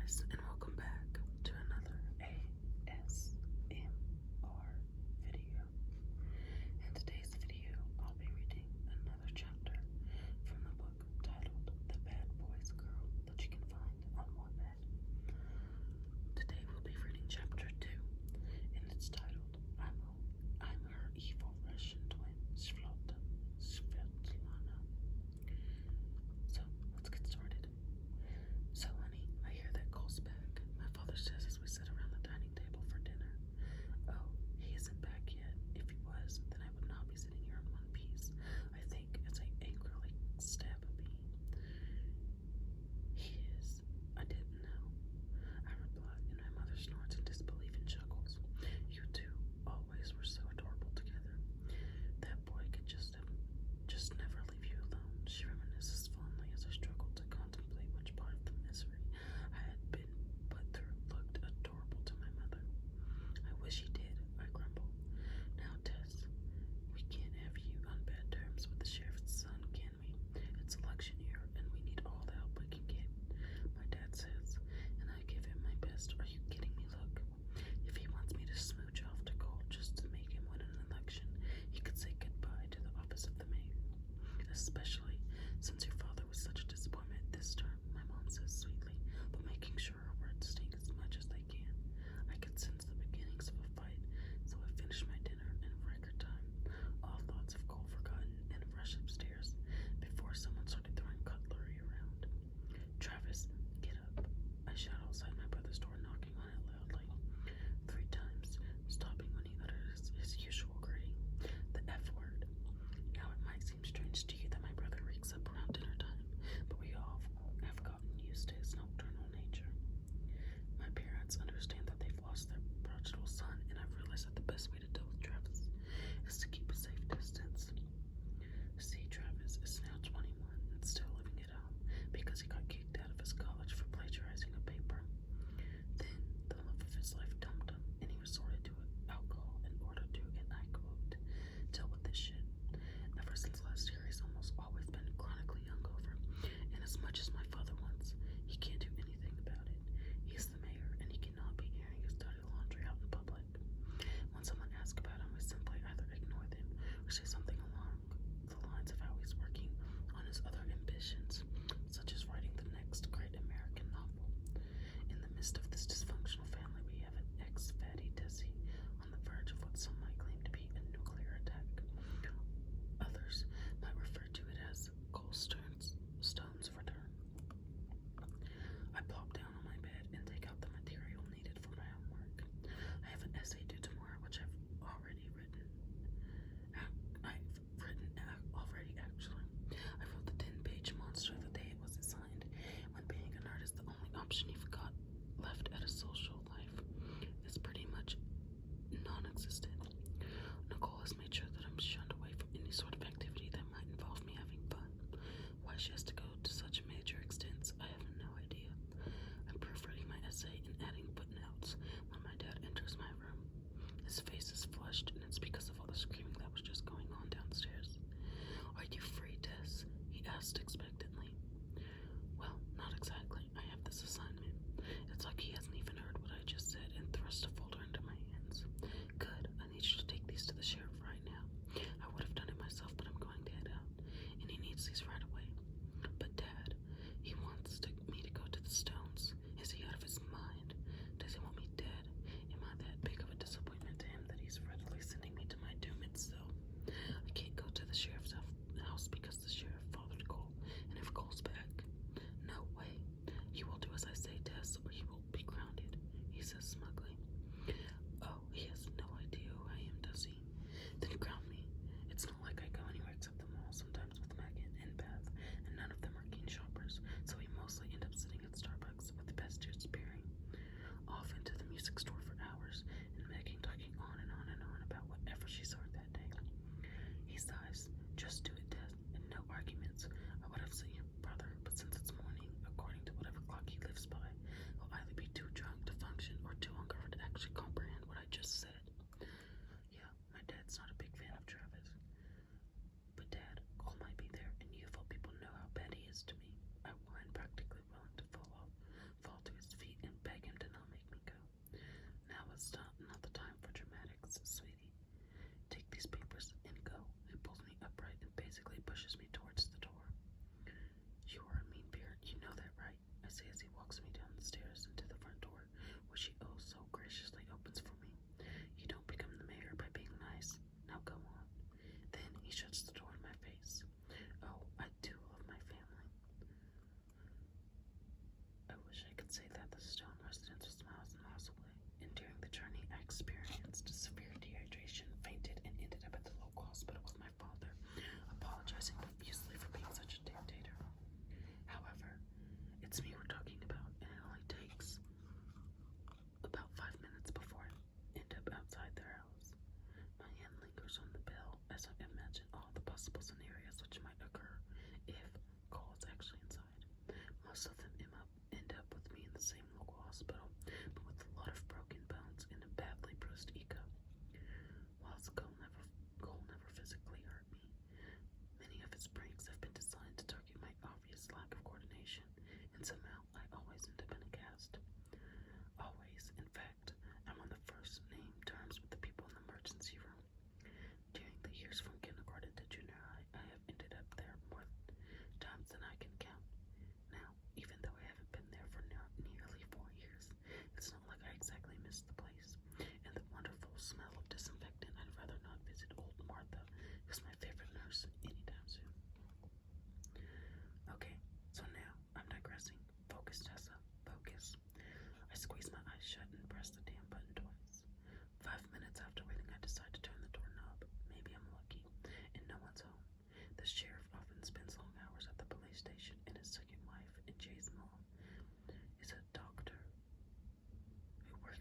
guys, and welcome back to another ASMR video. In today's video, I'll be reading another chapter from the book titled The Bad Boys Girl that you can find on Wattpad. Today we'll be reading chapter 2, and it's titled I'm Her Evil Russian Twin, Svetlana. So, let's get started. So, honey, I hear that Cole's back. My father says as we sit around the dining table for dinner. Oh, he isn't back yet. If he was, then I would not be sitting here in one piece, I think, as I angrily stab a bean. He is. I didn't know, I reply, and my mother snorts in disbelief and chuckles. You two always were so adorable together. That boy could just never leave you alone, she reminisces fondly as I struggled to contemplate which part of the misery I had been put through looked adorable to my mother. I wish he did, I grumble. Now, Tess, we can't have you on bad terms with the sheriff's son, can we? It's election year, and we need all the help we can get, my dad says, and I give him my best. Are you kidding me? Look, if he wants me to smooch off to Cole just to make him win an election, he could say goodbye to the office of the mayor. Especially since your father was such a disappointment this term, my mom says sweetly, but making sure her words sting as much as they can. I could sense the beginnings of a fight, so I finished my dinner in record time, all thoughts of Cole forgotten, and rushed upstairs before someone started throwing cutlery around. Travis, get up, I shout outside my brother's door, knocking on it loudly 3 times, stopping when he utters his usual greeting, the F word. Now, it might seem strange to you that my brother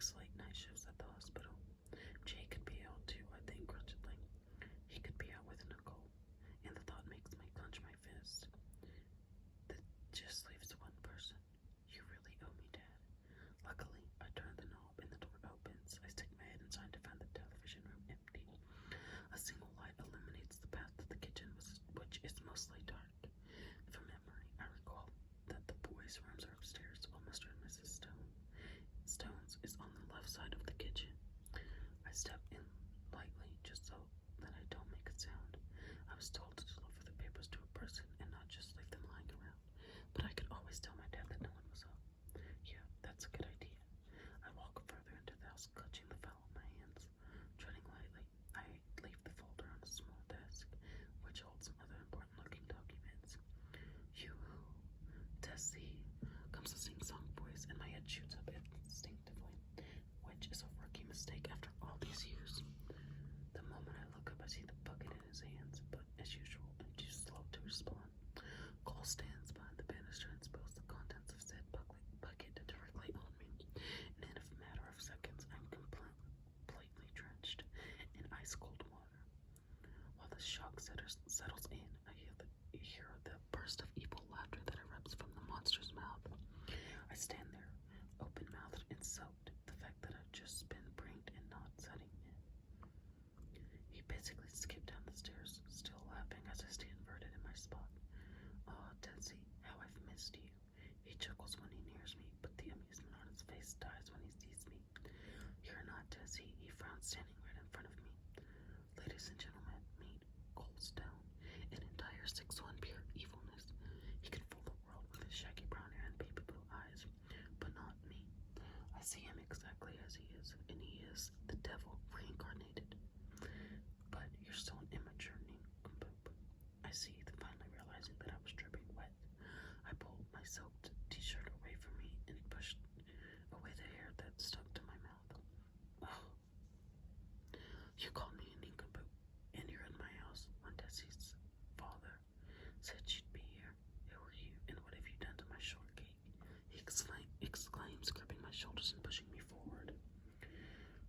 6 late night shifts at the hospital. Jay could be out too, I think, grudgingly. He could be out with Nicole, and the thought makes me clench my fist. That just leaves one person. You really owe me, Dad. Luckily, I turn the knob and the door opens. I stick my head inside to find the television room empty. A single light illuminates the path to the kitchen, which is mostly dark. From memory, I recall that the boys' rooms are upstairs while Mr. and Mrs. Stone's is on the left side of the kitchen. I step in lightly just so that I don't make a sound. I was told to deliver the papers to a person and not just leave them lying around, but I could always tell my dad that no one was up. Yeah, that's a good idea. I walk further into the house, clutching the file in my hands. Treading lightly, I leave the folder on a small desk, which holds some other important-looking documents. You, Tessie, comes a sing-song voice, and my head shoots up instinctively, which is a rookie mistake after all these years. The moment I look up, I see the bucket in his hands, but as usual, I'm too slow to respond. Cole stands behind the banister and spills the contents of said bucket directly on me, and in a matter of seconds, I'm completely drenched in ice-cold water. While the shock settles in, I hear the burst of evil laughter that erupts from the monster's mouth. I stand there, open-mouthed and soaked, the fact that I've just been pranked and not setting in. He basically skipped down the stairs, still laughing as I stay inverted in my spot. Oh, Tessie, how I've missed you. He chuckles when he nears me, but the amusement on his face dies when he sees me. You're not Tessie, he frowns, standing right in front of me. Ladies and gentlemen, meet Cole Stone, an entire 6'1" pure evilness. He can fool the world with his shaggy brown hair and baby blue eyes, but not me. I see him exactly as he is, and he is the devil reincarnated. But you're still an immature nincompoop. I see, finally realizing that I was dripping wet. I pulled my soaked t-shirt away from me and pushed away the hair that stuck to my mouth. Oh. You called me a nincompoop, and you're in my house when Tessie's father said she'd be here. Who are you, and what have you done to my shortcake? He exclaims, gripping my shoulders and pushing me forward.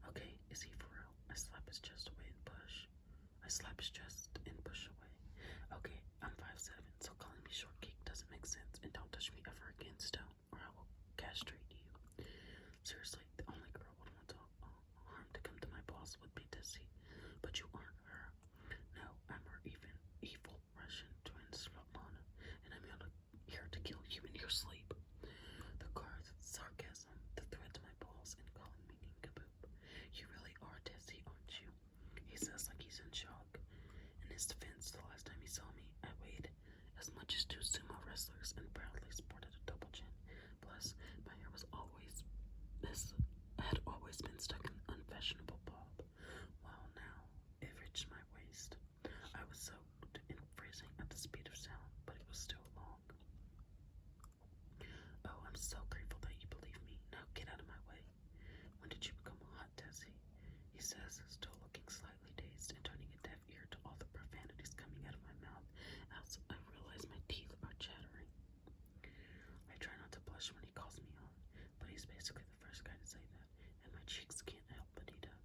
Okay, is he for real? I slap his chest away and push. Away. Okay, I'm 5'7", so calling me shortcake doesn't make sense, and don't touch me ever again, Stone, or I will castrate you. Seriously, the only girl would want to harm to come to my boss would be Tessie, but you aren't her. No, I'm her evil Russian twin Svetlana, and I'm here to kill you in your sleep. The guard's sarcasm, the threat to my balls, and calling me nincompoop. You really are Tessie, aren't you? He says like he's in shock. In his defense, the last time he saw me, I weighed as much as 2 sumo wrestlers and proudly sported a double chin. Plus, my hair had always been stuck in unfashionable bob, while now it reached my waist. I was soaked and freezing at the speed of sound, but it was still long. Oh, I'm so grateful that you believe me. Now get out of my way. When did you become hot, Tessie? He says, still looking slightly dazed and turning a deaf ear to all the profanities coming out of my mouth as I realize my teeth are chattering. I try not to blush when he calls me on, but he's basically the first guy to say that, and my cheeks can't help but heat up.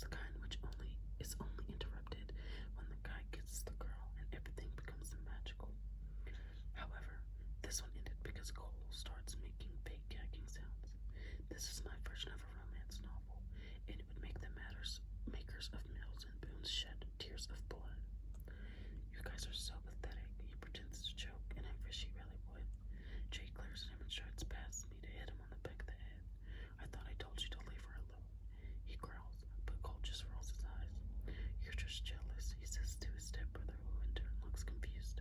It's the kind which is only interrupted when the guy gets the girl and everything becomes magical. However, this one ended because Cole starts making fake gagging sounds. This is my version of a romance novel, and it would make the makers of Mills and Boons shed tears of blood. You guys are so pathetic. He pretends to joke, and I wish he really would. Jay glares at him and strides past me to hit him on the back of the head. I thought I told you to leave her alone. He growls, but Cole just rolls his eyes. You're just jealous, he says to his stepbrother, who in turn looks confused.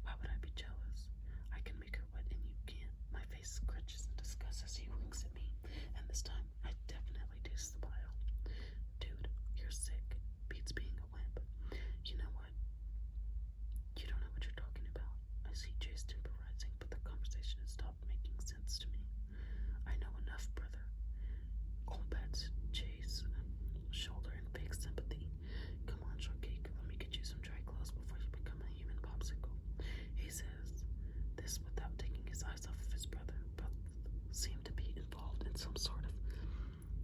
Why would I be jealous? I can make her wet and you can't. My face scratches in disgust as he winks at me, and this time I definitely taste the bile. Dude, you're sick. Beats being a wimp. You know what? You don't know what you're talking about. I see Jay's temporizing, but the conversation has stopped making sense to me. I know enough, brother. Cole pats Jay's shoulder in fake sympathy. Come on, shortcake, let me get you some dry clothes before you become a human popsicle. He says this without taking his eyes off of his brother. Both seem to be involved in some sort of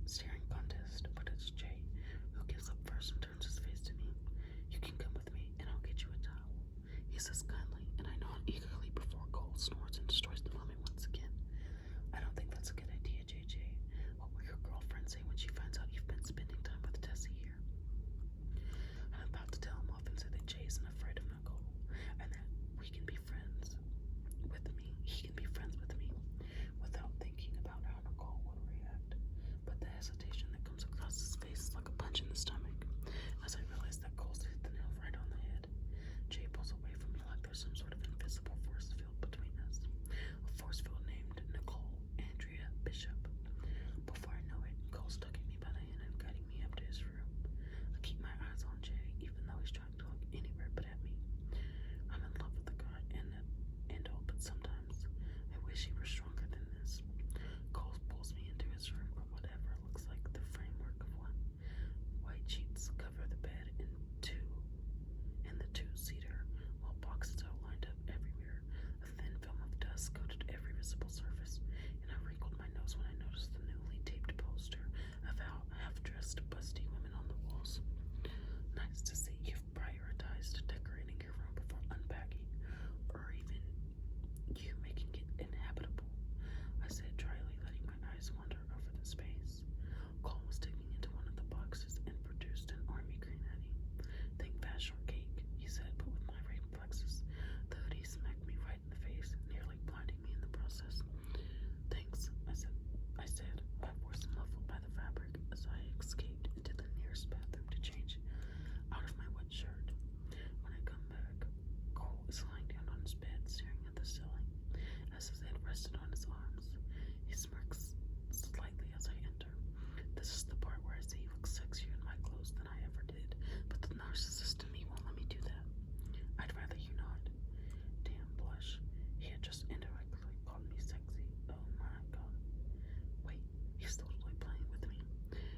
staring contest, but it's Jay who gets up first and turns his face to me. You can come with me, and I'll get you a towel. He says kindly, and I nod eagerly before Cole snorts and destroys the moment once again. I don't think that's a good idea, JJ. What will your girlfriend say when she finds out you've been spending time with Tessie here? I'm about to tell him off and say that Jay isn't afraid of Nicole, and that we can be friends with me. He can be friends with me, without thinking about how Nicole would react. But the hesitation that comes across his face is like a punch in the stomach, as I realize that Cole's hit the nail right on the head. Jay pulls away from me like there's some sort of invisible force field between us. A force field named Nicole Andrea Bishop. Before I know it, Cole's tugging me by the hand and guiding me up to his room. I keep my eyes on Jay, even though he's trying to look anywhere but at me. I'm in love with the guy and all, but sometimes I wish he were stronger than this. Cole pulls me into his room, or whatever looks like the framework of one. White sheets cover the bed in the two-seater, while boxes are lined up everywhere. A thin film of dust coated every visible surface, and I wrinkled my nose when I noticed the newly taped poster of half-dressed, busty women on the walls. Nice to see you've prioritized decorating your room before unpacking, or even you making it inhabitable, I said dryly, letting my eyes wander over the space. Cole was digging into one of the boxes and produced an army green hoodie. Think fast, shortcake, he said, but with my reflexes, the hoodie smacked me right in the face, nearly blinding me in the process. Thanks, I said, my voice muffled by the fabric as I escaped into the nearest bathroom to change out of my wet shirt. When I come back, Cole is lying down on his bed, staring at the ceiling, as his head rested on his arms. He smirks slightly as I enter. This is the part where I say he looks sexier in my clothes than I ever did, but the narcissist in me won't let me do that. I'd rather you not. Damn blush. He had just indirectly called me sexy. Oh my god. Wait, he's totally playing with me.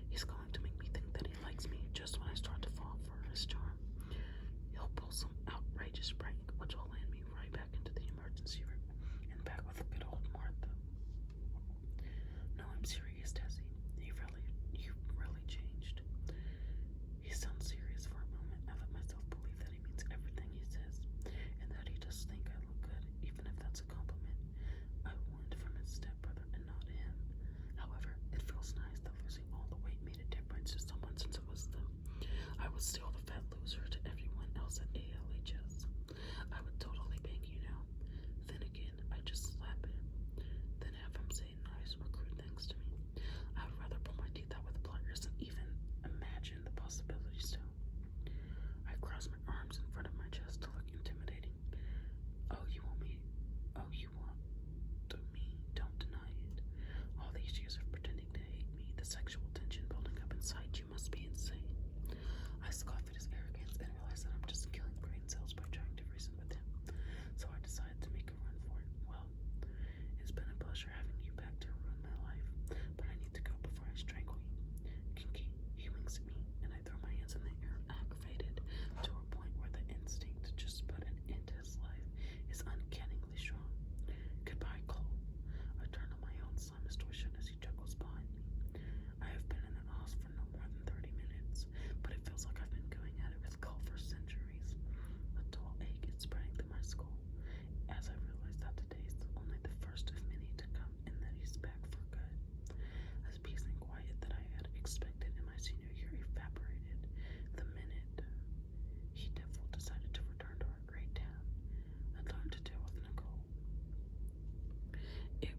He's going to make me think that he likes me just when I start to fall for his charm. He'll pull some outrageous prank, which will land me right back into the emergency room and back with good old Martha. No, I'm serious, Tessie. You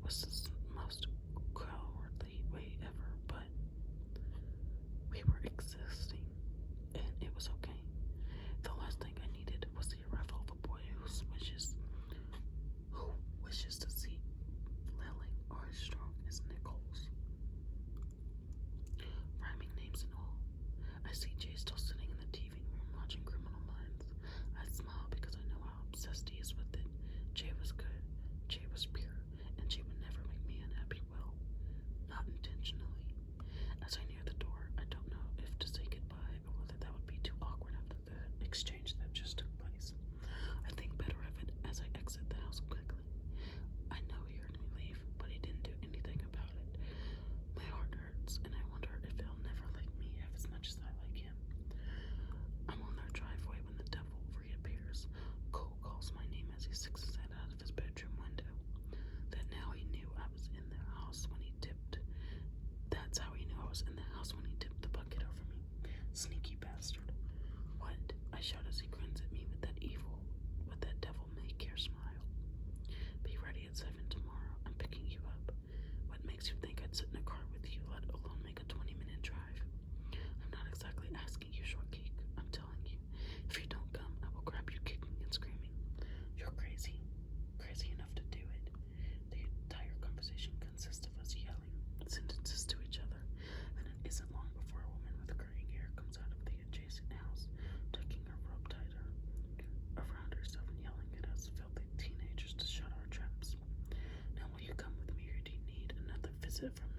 was the most cowardly way ever, but we were existing, and it was okay. The last thing I needed was the arrival of a boy who wishes to see Lily or as strong as Nichols. Rhyming names and all. I see Jay still sitting in the TV room watching Criminal Minds. I smile because I know how obsessed he is with it. Jay was good, Jay was pure, and Jay would never make me unhappy. Well, not intentionally. As I near the door, I don't know if to say goodbye or whether that would be too awkward after the exchange that just took place. I think better of it as I exit the house quickly. I know he heard me leave, but he didn't do anything about it. My heart hurts, and I wonder if he'll never like me half as much as I like him. I'm on their driveway when the devil reappears. Cole calls my name as he sticks his head out of his bedroom window. That now he knew I was in the house when he tipped. That's how he knew I was in the house when he tipped the bucket over me. Sneaky bastard. What? I shout as he grins at me with that devil may care smile. Be ready at 7 tomorrow. I'm picking you up. What makes you think I'd sit in a car with you, let alone make a 20-minute drive? I'm not exactly asking you, shortcake. I'm telling you, if you don't come, I will grab you kicking and screaming. You're crazy. Crazy enough to do it. The entire conversation consists of us yelling sentences to each other, and it isn't long before a woman with graying hair comes out of the adjacent house, tucking her robe tighter around herself and yelling at us filthy teenagers to shut our traps. Now will you come with me, or do you need another visit from